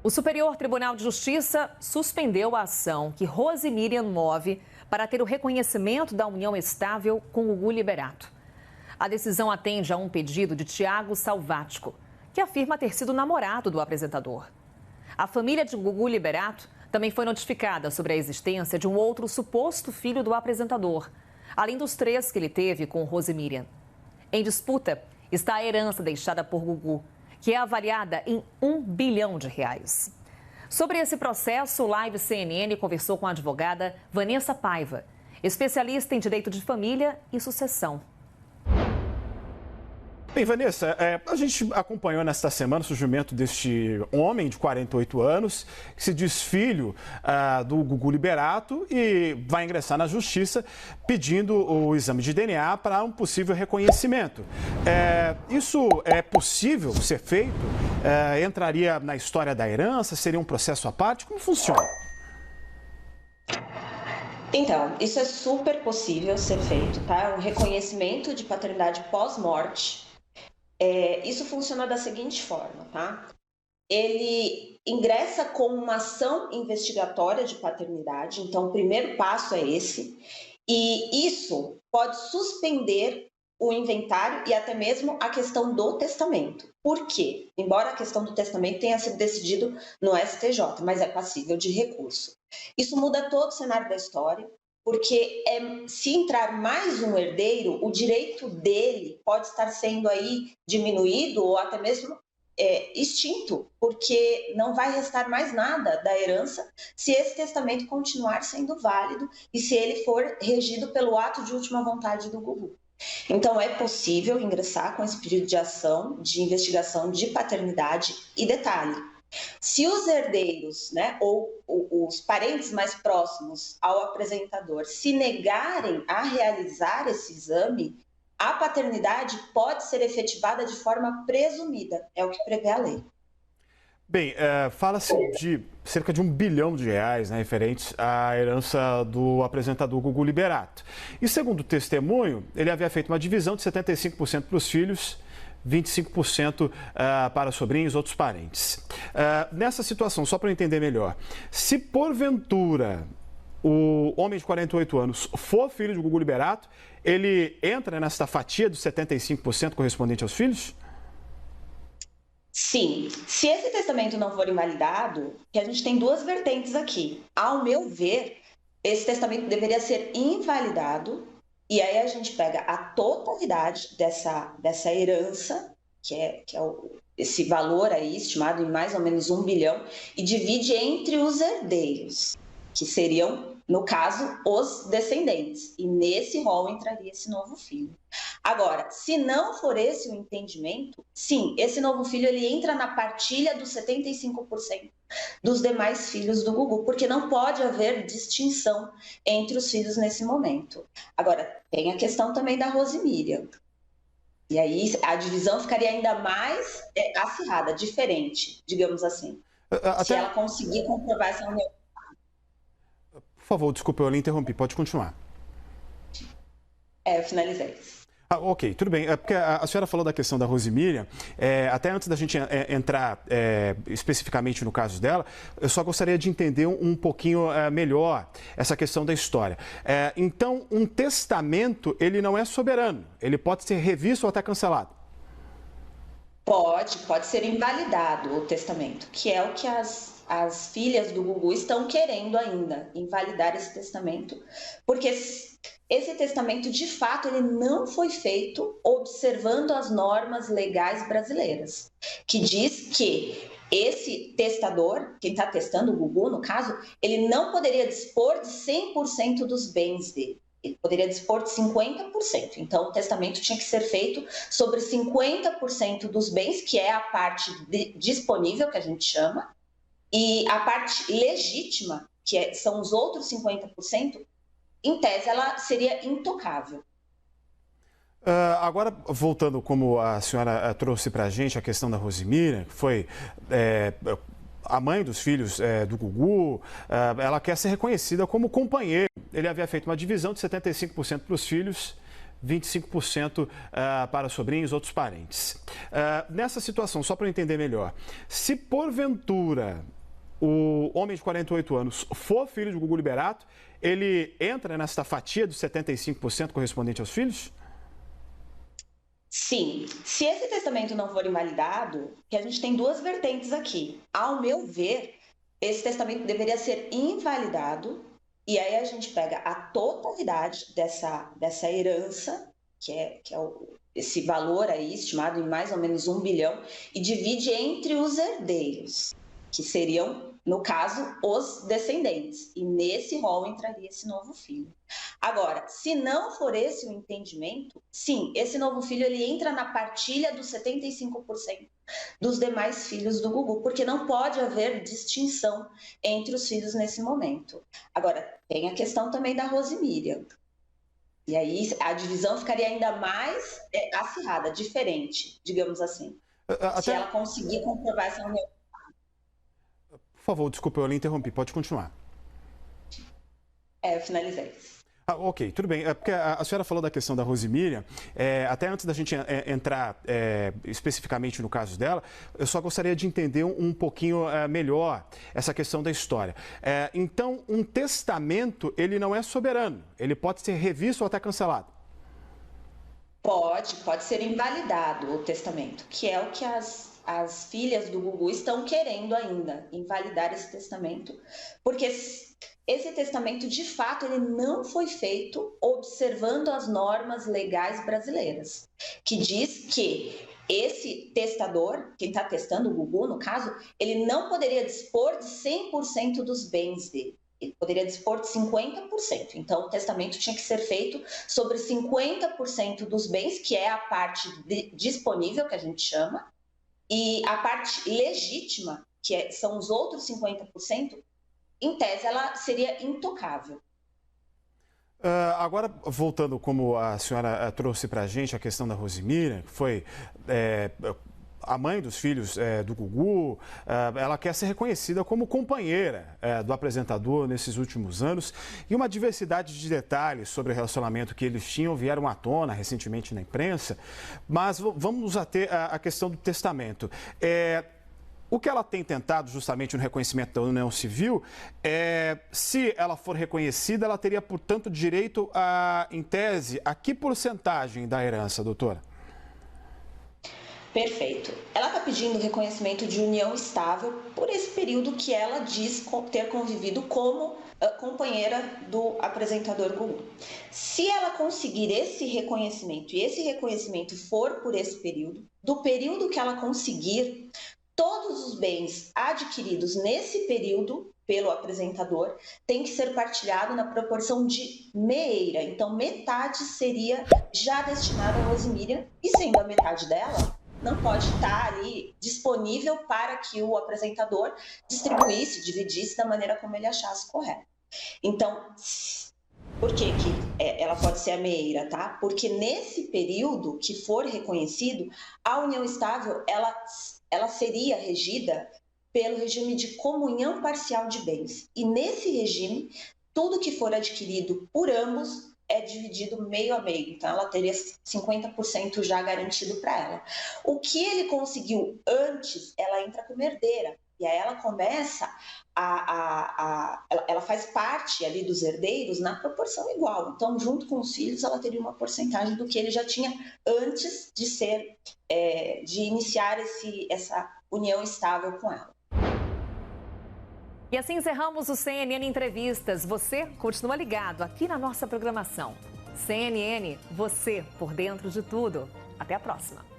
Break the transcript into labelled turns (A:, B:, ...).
A: O Superior Tribunal de Justiça suspendeu a ação que Rose Miriam move para ter o reconhecimento da união estável com Gugu Liberato. A decisão atende a um pedido de Tiago Salvático, que afirma ter sido namorado do apresentador. A família de Gugu Liberato também foi notificada sobre a existência de um outro suposto filho do apresentador, além dos 3 que ele teve com Rose Miriam. Em disputa está a herança deixada por Gugu, que é avaliada em R$ 1 bilhão. Sobre esse processo, o Live CNN conversou com a advogada Vanessa Paiva, especialista em direito de família e sucessão.
B: Bem, Vanessa, a gente acompanhou nesta semana o surgimento deste homem de 48 anos, que se diz filho do Gugu Liberato e vai ingressar na justiça pedindo o exame de DNA para um possível reconhecimento. Isso é possível ser feito? Entraria na história da herança? Seria um processo à parte? Como funciona?
C: Então, isso é super possível ser feito, tá? Um reconhecimento de paternidade pós-morte. Isso funciona da seguinte forma, tá? Ele ingressa com uma ação investigatória de paternidade, então o primeiro passo é esse, e isso pode suspender o inventário e até mesmo a questão do testamento. Por quê? Embora a questão do testamento tenha sido decidido no STJ, mas é passível de recurso. Isso muda todo o cenário da história, porque se entrar mais um herdeiro, o direito dele pode estar sendo aí diminuído ou até mesmo extinto, porque não vai restar mais nada da herança se esse testamento continuar sendo válido e se ele for regido pelo ato de última vontade do Gugu. Então, é possível ingressar com esse pedido de ação de investigação de paternidade e detalhe. Se os herdeiros, né, ou os parentes mais próximos ao apresentador se negarem a realizar esse exame, a paternidade pode ser efetivada de forma presumida, é o que prevê a lei.
B: Bem, fala-se de cerca de R$ 1 bilhão, né, referentes à herança do apresentador Gugu Liberato. E segundo o testemunho, ele havia feito uma divisão de 75% para os filhos, 25% para sobrinhos e outros parentes. Nessa situação, só para eu entender melhor, se porventura o homem de 48 anos for filho de Gugu Liberato, ele entra nessa fatia dos 75% correspondente aos filhos?
C: Sim, se esse testamento não for invalidado, que a gente tem duas vertentes aqui. Ao meu ver, esse testamento deveria ser invalidado e aí a gente pega a totalidade dessa herança, que é esse valor aí estimado em mais ou menos 1 bilhão, e divide entre os herdeiros, que seriam, no caso, os descendentes. E nesse rol entraria esse novo filho. Agora, se não for esse o entendimento, sim, esse novo filho ele entra na partilha dos 75% dos demais filhos do Gugu, porque não pode haver distinção entre os filhos nesse momento. Agora, tem a questão também da Rose Miriam. E aí a divisão ficaria ainda mais acirrada, diferente, digamos assim, se ela conseguir comprovar essa união.
B: Por favor, desculpa, eu lhe interrompi, pode continuar.
C: Eu finalizei.
B: Ok, tudo bem. Porque a senhora falou da questão da Rose Miriam, até antes da gente entrar especificamente no caso dela, eu só gostaria de entender um pouquinho melhor essa questão da história. Então, um testamento, ele não é soberano, ele pode ser revisto ou até cancelado?
C: Pode ser invalidado o testamento, que é o que as filhas do Gugu estão querendo ainda, invalidar esse testamento, porque esse testamento, de fato, ele não foi feito observando as normas legais brasileiras, que diz que esse testador, quem está testando o Gugu, no caso, ele não poderia dispor de 100% dos bens dele. Ele poderia dispor de 50%. Então, o testamento tinha que ser feito sobre 50% dos bens, que é a parte disponível, que a gente chama, e a parte legítima, que são os outros 50%, em tese, ela seria intocável.
B: Agora, voltando como a senhora trouxe para a gente a questão da Rose Miriam, que foi a mãe dos filhos do Gugu, ela quer ser reconhecida como companheiro. Ele havia feito uma divisão de 75% para os filhos, 25% para sobrinhos e outros parentes. Nessa situação, só para eu entender melhor, se porventura o homem de 48 anos for filho de Gugu Liberato, ele entra nessa fatia dos 75% correspondente aos filhos?
C: Sim, se esse testamento não for invalidado, que a gente tem duas vertentes aqui. Ao meu ver, esse testamento deveria ser invalidado e aí a gente pega a totalidade dessa herança, que é esse valor aí estimado em mais ou menos 1 bilhão, e divide entre os herdeiros, que seriam, no caso, os descendentes. E nesse rol entraria esse novo filho. Agora, se não for esse o entendimento, sim, esse novo filho ele entra na partilha dos 75% dos demais filhos do Gugu, porque não pode haver distinção entre os filhos nesse momento. Agora, tem a questão também da Rosemíria. E aí a divisão ficaria ainda mais acirrada, diferente, digamos assim. Se ela conseguir comprovar essa união.
B: Por favor, desculpa, eu lhe interrompi. Pode continuar.
C: Eu finalizei.
B: Ok, tudo bem. Porque a senhora falou da questão da Rosemíria. Até antes da gente entrar especificamente no caso dela, eu só gostaria de entender um pouquinho melhor essa questão da história. Então, um testamento, ele não é soberano. Ele pode ser revisto ou até cancelado.
C: Pode ser invalidado o testamento, que é o que as filhas do Gugu estão querendo ainda, invalidar esse testamento, porque esse testamento, de fato, ele não foi feito observando as normas legais brasileiras, que diz que esse testador, quem está testando o Gugu, no caso, ele não poderia dispor de 100% dos bens dele. Ele poderia dispor de 50%. Então, o testamento tinha que ser feito sobre 50% dos bens, que é a parte disponível, que a gente chama, e a parte legítima, que são os outros 50%, em tese, ela seria intocável.
B: Agora, voltando como a senhora trouxe para a gente a questão da Rosemíria, que foi a mãe dos filhos do Gugu, ela quer ser reconhecida como companheira do apresentador nesses últimos anos, e uma diversidade de detalhes sobre o relacionamento que eles tinham vieram à tona recentemente na imprensa, mas vamos ater à questão do testamento. O que ela tem tentado, justamente no reconhecimento da União Civil, se ela for reconhecida, ela teria, portanto, direito a, em tese, a que porcentagem da herança, doutora?
C: Perfeito. Ela está pedindo reconhecimento de união estável por esse período que ela diz ter convivido como companheira do apresentador Gugu. Se ela conseguir esse reconhecimento, e esse reconhecimento for por esse período, do período que ela conseguir, todos os bens adquiridos nesse período pelo apresentador têm que ser partilhado na proporção de meia. Então, metade seria já destinada a Rosemíria, e sendo a metade dela, não pode estar ali disponível para que o apresentador distribuísse, dividisse da maneira como ele achasse correto. Então, por que ela pode ser a meia, tá? Porque nesse período que for reconhecido, a união estável, ela seria regida pelo regime de comunhão parcial de bens. E nesse regime, tudo que for adquirido por ambos é dividido meio a meio. Então, ela teria 50% já garantido para ela. O que ele conseguiu antes, ela entra como herdeira. E aí ela começa ela faz parte ali dos herdeiros na proporção igual. Então, junto com os filhos, ela teria uma porcentagem do que ele já tinha antes de iniciar essa união estável com ela.
A: E assim encerramos o CNN Entrevistas. Você continua ligado aqui na nossa programação. CNN, você por dentro de tudo. Até a próxima.